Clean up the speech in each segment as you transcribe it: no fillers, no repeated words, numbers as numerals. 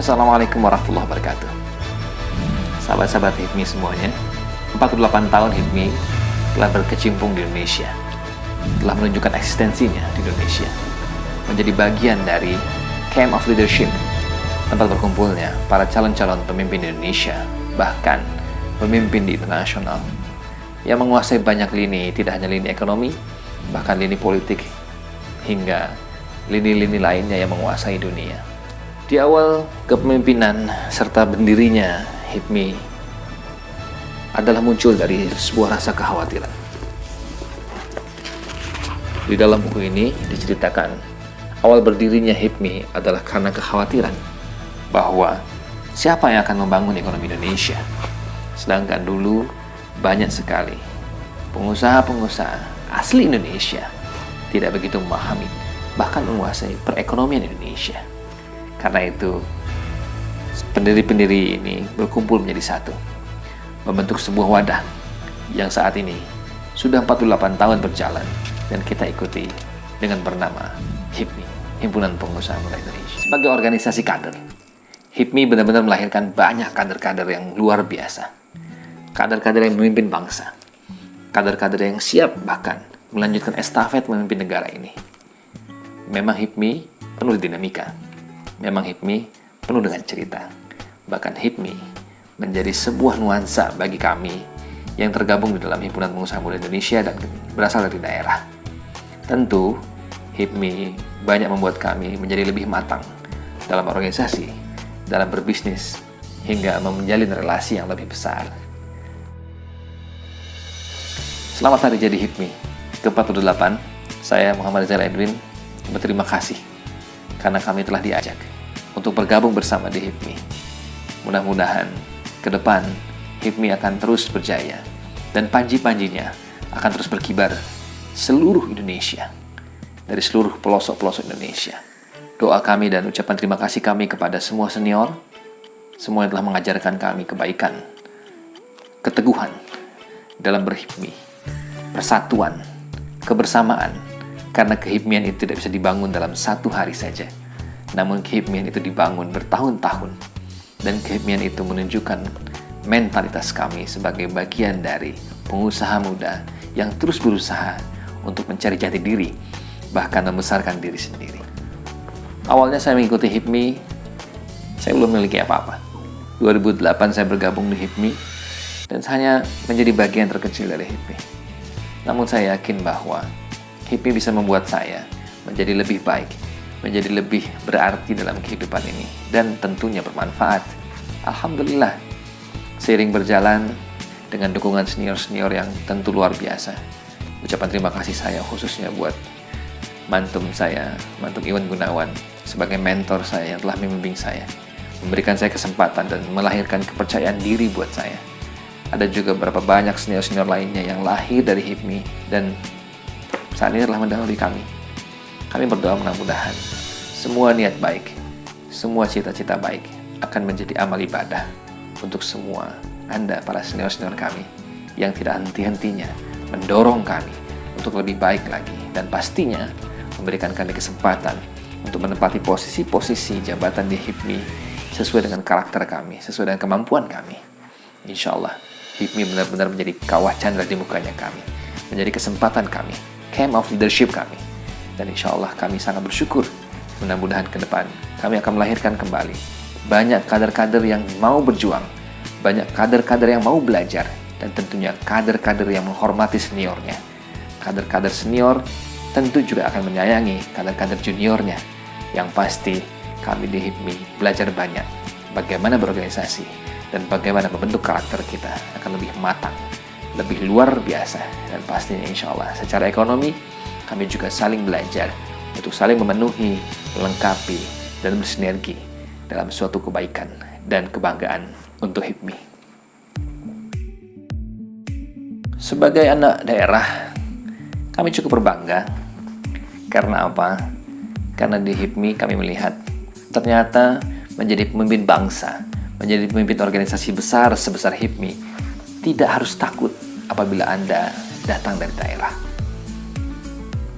Assalamualaikum warahmatullahi wabarakatuh. Sahabat-sahabat HIPMI semuanya, 48 tahun HIPMI telah berkecimpung di Indonesia, telah menunjukkan eksistensinya di Indonesia, menjadi bagian dari Camp of Leadership, tempat berkumpulnya para calon-calon pemimpin Indonesia, bahkan pemimpin di internasional, yang menguasai banyak lini, tidak hanya lini ekonomi, bahkan lini politik, hingga lini-lini lainnya yang menguasai dunia. Di awal kepemimpinan serta berdirinya HIPMI adalah muncul dari sebuah rasa kekhawatiran. Di dalam buku ini diceritakan awal berdirinya HIPMI adalah karena kekhawatiran bahwa siapa yang akan membangun ekonomi Indonesia. Sedangkan dulu banyak sekali pengusaha-pengusaha asli Indonesia tidak begitu memahami, bahkan menguasai perekonomian Indonesia. Karena itu, pendiri-pendiri ini berkumpul menjadi satu, membentuk sebuah wadah yang saat ini sudah 48 tahun berjalan dan kita ikuti dengan bernama HIPMI, Himpunan Pengusaha Muda Indonesia. Sebagai organisasi kader, HIPMI benar-benar melahirkan banyak kader-kader yang luar biasa, kader-kader yang memimpin bangsa, kader-kader yang siap bahkan melanjutkan estafet memimpin negara ini. Memang HIPMI penuh dinamika. Memang HIPMI penuh dengan cerita. Bahkan HIPMI menjadi sebuah nuansa bagi kami yang tergabung di dalam Himpunan Pengusaha Muda Indonesia dan berasal dari daerah. Tentu, HIPMI banyak membuat kami menjadi lebih matang dalam organisasi, dalam berbisnis, hingga menjalin relasi yang lebih besar. Selamat hari jadi HIPMI ke-48. Saya Muhammad Rizal Edwin berterima kasih karena kami telah diajak untuk bergabung bersama di HIPMI. Mudah-mudahan ke depan HIPMI akan terus berjaya dan panji-panjinya akan terus berkibar seluruh Indonesia, dari seluruh pelosok-pelosok Indonesia. Doa kami dan ucapan terima kasih kami kepada semua senior, semua yang telah mengajarkan kami kebaikan, keteguhan dalam berHIPMI, persatuan, kebersamaan, karena kehipmian itu tidak bisa dibangun dalam satu hari saja. Namun kehipmian itu dibangun bertahun-tahun. Dan kehipmian itu menunjukkan mentalitas kami sebagai bagian dari pengusaha muda yang terus berusaha untuk mencari jati diri, bahkan membesarkan diri sendiri. Awalnya saya mengikuti HIPMI, saya belum memiliki apa-apa. 2008 saya bergabung di HIPMI dan hanya menjadi bagian terkecil dari HIPMI. Namun saya yakin bahwa HIPMI bisa membuat saya menjadi lebih baik, menjadi lebih berarti dalam kehidupan ini, dan tentunya bermanfaat. Alhamdulillah, seiring berjalan dengan dukungan senior-senior yang tentu luar biasa. Ucapan terima kasih saya khususnya buat mantum saya, mantum Iwan Gunawan, sebagai mentor saya yang telah membimbing saya, memberikan saya kesempatan dan melahirkan kepercayaan diri buat saya. Ada juga beberapa banyak senior-senior lainnya yang lahir dari HIPMI dan saat ini telah mendahului kami. Kami berdoa mudah-mudahan semua niat baik, semua cita-cita baik akan menjadi amal ibadah untuk semua Anda, para senior-senior kami, yang tidak henti-hentinya mendorong kami untuk lebih baik lagi, dan pastinya memberikan kami kesempatan untuk menempati posisi-posisi jabatan di HIPMI sesuai dengan karakter kami, sesuai dengan kemampuan kami. Insya Allah, HIPMI benar-benar menjadi kawah candra di mukanya kami, menjadi kesempatan kami, Camp of Leadership kami. Dan insya Allah kami sangat bersyukur. Mudah-mudahan ke depan kami akan melahirkan kembali banyak kader-kader yang mau berjuang, banyak kader-kader yang mau belajar, dan tentunya kader-kader yang menghormati seniornya. Kader-kader senior tentu juga akan menyayangi kader-kader juniornya. Yang pasti kami di HIPMI belajar banyak bagaimana berorganisasi dan bagaimana membentuk karakter kita akan lebih matang, lebih luar biasa. Dan pastinya insya Allah secara ekonomi kami juga saling belajar untuk saling memenuhi, melengkapi, dan bersinergi dalam suatu kebaikan dan kebanggaan untuk HIPMI. Sebagai anak daerah, kami cukup berbangga. Karena apa? Karena di HIPMI kami melihat ternyata menjadi pemimpin bangsa, menjadi pemimpin organisasi besar sebesar HIPMI tidak harus takut apabila Anda datang dari daerah.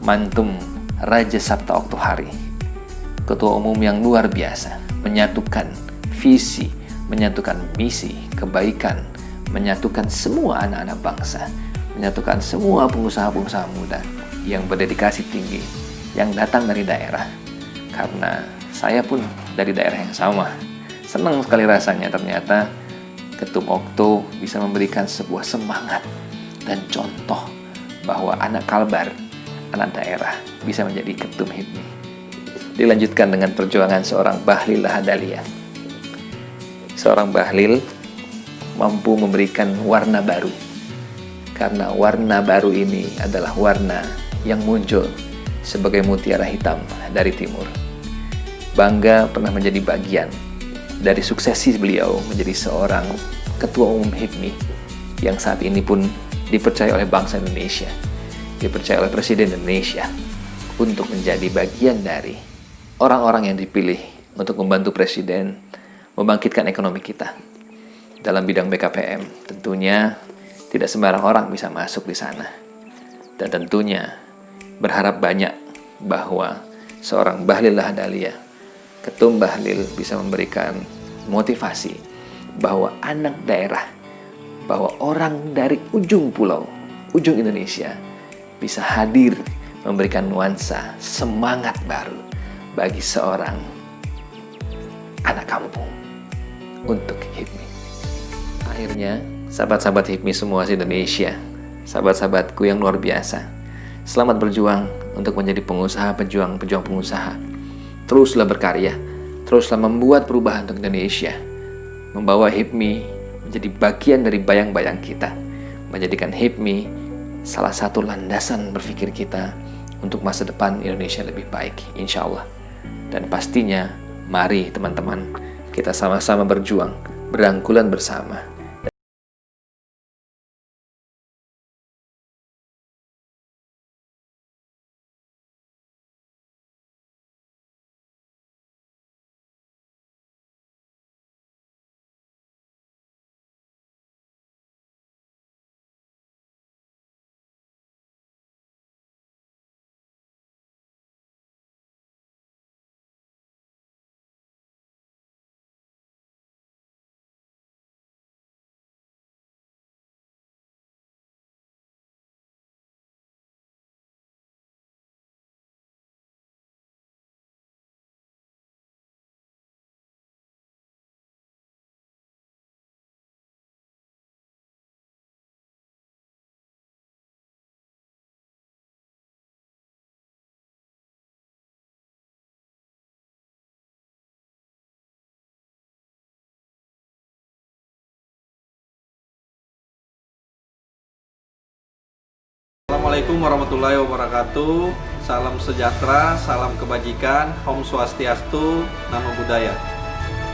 Mantum Raja Sabta Oktohari, ketua umum yang luar biasa, menyatukan visi, menyatukan misi, kebaikan, menyatukan semua anak-anak bangsa, menyatukan semua pengusaha-pengusaha muda yang berdedikasi tinggi, yang datang dari daerah. Karena saya pun dari daerah yang sama. Senang sekali rasanya ternyata Ketum Okto bisa memberikan sebuah semangat dan contoh bahwa anak Kalbar, anak daerah, bisa menjadi Ketum HIPMI. Dilanjutkan dengan perjuangan seorang Bahlil Lahadalia. Seorang Bahlil mampu memberikan warna baru, karena warna baru ini adalah warna yang muncul sebagai mutiara hitam dari timur. Bangga pernah menjadi bagian dari suksesi beliau menjadi seorang ketua umum HIPMI yang saat ini pun dipercaya oleh bangsa Indonesia, dipercaya oleh Presiden Indonesia untuk menjadi bagian dari orang-orang yang dipilih untuk membantu Presiden membangkitkan ekonomi kita. Dalam bidang BKPM, tentunya tidak sembarang orang bisa masuk di sana. Dan tentunya berharap banyak bahwa seorang Bahlil Lahadalia, Ketum Bahlil, bisa memberikan motivasi bahwa anak daerah, bahwa orang dari ujung pulau, ujung Indonesia bisa hadir memberikan nuansa semangat baru bagi seorang anak kampung untuk HIPMI. Akhirnya, sahabat-sahabat HIPMI semua se-Indonesia, sahabat-sahabatku yang luar biasa, selamat berjuang untuk menjadi pengusaha, pejuang pengusaha. Teruslah berkarya, teruslah membuat perubahan untuk Indonesia, membawa HIPMI menjadi bagian dari bayang-bayang kita, menjadikan HIPMI salah satu landasan berpikir kita untuk masa depan Indonesia lebih baik, insya Allah. Dan pastinya, mari teman-teman, kita sama-sama berjuang, berangkulan bersama. Assalamualaikum warahmatullahi wabarakatuh. Salam sejahtera, salam kebajikan, Om Swastiastu, Namo Buddhaya.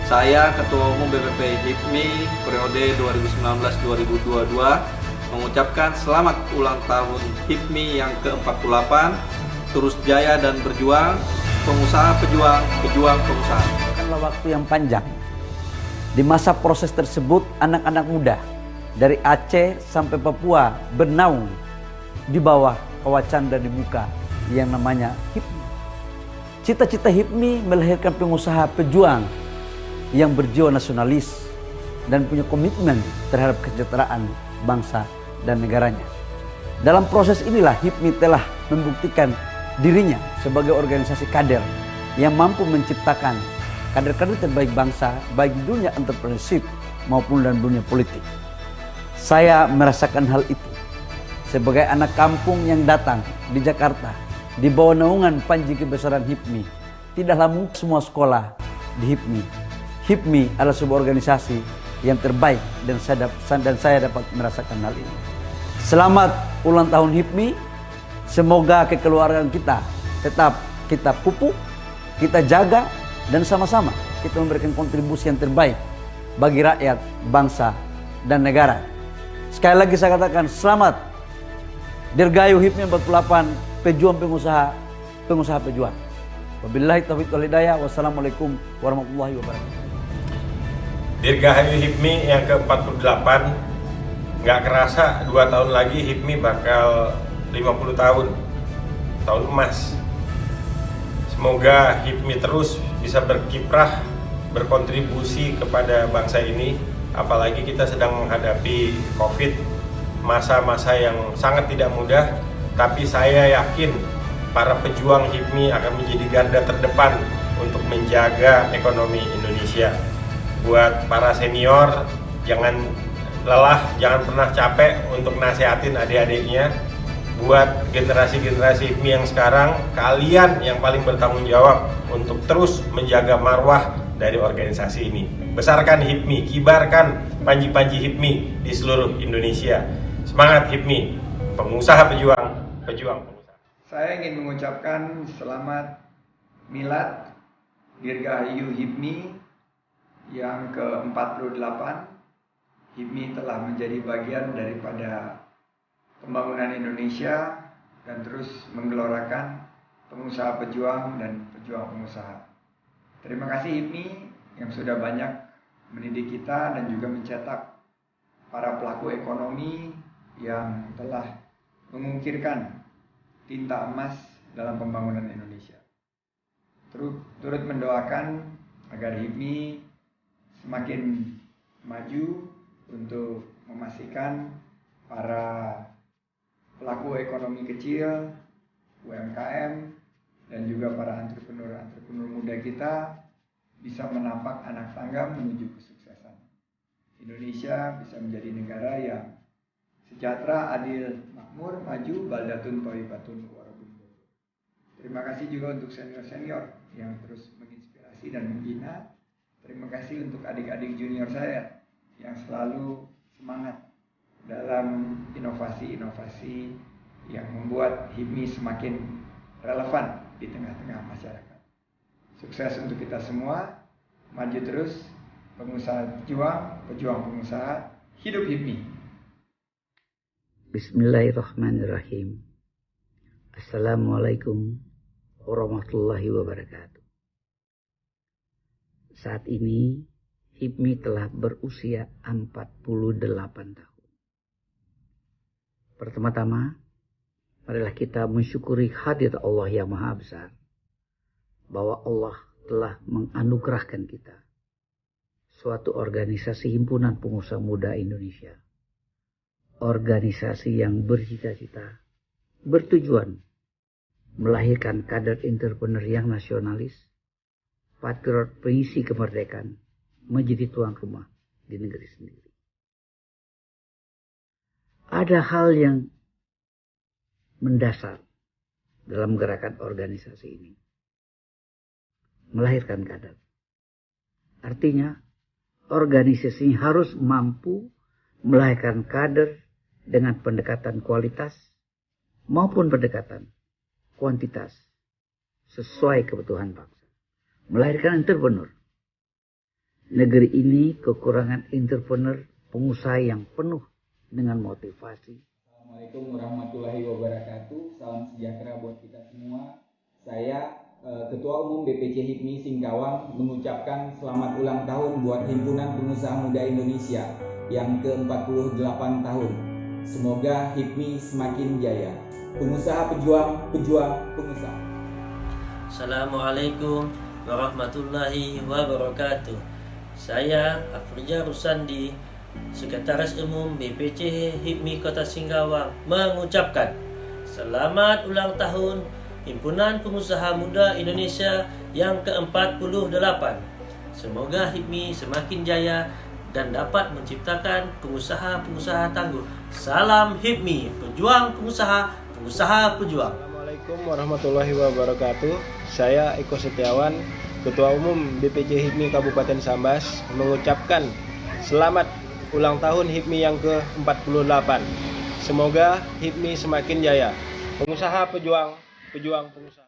Saya Ketua Umum BPP HIPMI periode 2019-2022 mengucapkan selamat ulang tahun HIPMI yang ke-48. Terus jaya dan berjuang, pengusaha pejuang, pejuang pengusaha. Bukanlah waktu yang panjang. Di masa proses tersebut, anak-anak muda dari Aceh sampai Papua bernaung di bawah kawah canda di muka yang namanya HIPMI. Cita-cita HIPMI melahirkan pengusaha pejuang yang berjiwa nasionalis dan punya komitmen terhadap kesejahteraan bangsa dan negaranya. Dalam proses inilah HIPMI telah membuktikan dirinya sebagai organisasi kader yang mampu menciptakan kader-kader terbaik bangsa baik di dunia entrepreneurship maupun dalam dunia politik. Saya merasakan hal itu sebagai anak kampung yang datang di Jakarta di bawah naungan Panji Kebesaran HIPMI. Tidaklah mungkin semua sekolah di HIPMI. HIPMI adalah sebuah organisasi yang terbaik dan saya dapat merasakan hal ini. Selamat ulang tahun HIPMI. Semoga kekeluargaan kita tetap kita pupuk, kita jaga, dan sama-sama kita memberikan kontribusi yang terbaik bagi rakyat, bangsa, dan negara. Sekali lagi saya katakan selamat Dirgayu HIPMI 48, pejuang pengusaha, pengusaha pejuang. Wabillahi taufiq wal hidayah. Wassalamualaikum warahmatullahi wabarakatuh. Dirgahayu HIPMI yang ke-48, nggak kerasa 2 tahun lagi HIPMI bakal 50 tahun, tahun emas. Semoga HIPMI terus bisa berkiprah berkontribusi kepada bangsa ini, apalagi kita sedang menghadapi COVID, masa-masa yang sangat tidak mudah, tapi saya yakin para pejuang HIPMI akan menjadi garda terdepan untuk menjaga ekonomi Indonesia. Buat para senior, jangan lelah, jangan pernah capek untuk nasihatin adik-adiknya. Buat generasi-generasi HIPMI yang sekarang, kalian yang paling bertanggung jawab untuk terus menjaga marwah dari organisasi ini. Besarkan HIPMI, kibarkan panji-panji HIPMI di seluruh Indonesia. Semangat HIPMI, pengusaha pejuang, pejuang pengusaha. Saya ingin mengucapkan selamat Milad Dirgahayu HIPMI yang ke-48. HIPMI telah menjadi bagian daripada pembangunan Indonesia dan terus menggelorakan pengusaha pejuang dan pejuang pengusaha. Terima kasih HIPMI yang sudah banyak mendidik kita dan juga mencetak para pelaku ekonomi yang telah mengukirkan tinta emas dalam pembangunan Indonesia. Turut mendoakan agar HIPMI semakin maju untuk memastikan para pelaku ekonomi kecil, UMKM, dan juga para entrepreneur muda kita bisa menapak anak tangga menuju kesuksesan. Indonesia bisa menjadi negara yang sejahtera, adil, makmur, maju, baldatun, thayyibatun, warabun. Terima kasih juga untuk senior-senior yang terus menginspirasi dan membina. Terima kasih untuk adik-adik junior saya yang selalu semangat dalam inovasi-inovasi yang membuat HIPMI semakin relevan di tengah-tengah masyarakat. Sukses untuk kita semua, maju terus, pengusaha pejuang, pejuang pengusaha, hidup HIPMI. Bismillahirrahmanirrahim. Assalamualaikum warahmatullahi wabarakatuh. Saat ini HIPMI telah berusia 48 tahun. Pertama-tama, marilah kita mensyukuri hadirat Allah yang Maha Besar, bahwa Allah telah menganugerahkan kita suatu organisasi himpunan pengusaha muda Indonesia. Organisasi yang bercita-cita, bertujuan melahirkan kader entrepreneur yang nasionalis, patriot pengisi kemerdekaan, menjadi tuan rumah di negeri sendiri. Ada hal yang mendasar dalam gerakan organisasi ini. Melahirkan kader. Artinya, organisasi ini harus mampu melahirkan kader dengan pendekatan kualitas maupun pendekatan kuantitas sesuai kebutuhan bangsa. Melahirkan entrepreneur. Negeri ini kekurangan entrepreneur, pengusaha yang penuh dengan motivasi. Assalamualaikum warahmatullahi wabarakatuh. Salam sejahtera buat kita semua. Saya Ketua Umum BPC HIPMI Singkawang mengucapkan selamat ulang tahun buat Himpunan Pengusaha Muda Indonesia yang ke-48 tahun. Semoga HIPMI semakin jaya. Pengusaha pejuang, pejuang pengusaha. Assalamualaikum warahmatullahi wabarakatuh. Saya Afrija Rusandi, Sekretaris Umum BPC HIPMI Kota Singkawang, mengucapkan selamat ulang tahun Himpunan Pengusaha Muda Indonesia yang ke-48. Semoga HIPMI semakin jaya dan dapat menciptakan pengusaha-pengusaha tangguh. Salam HIPMI, pejuang pengusaha, pengusaha pejuang. Assalamualaikum warahmatullahi wabarakatuh. Saya Eko Setiawan, Ketua Umum BPC HIPMI Kabupaten Sambas, mengucapkan selamat ulang tahun HIPMI yang ke-48. Semoga HIPMI semakin jaya. Pengusaha pejuang, pejuang pengusaha.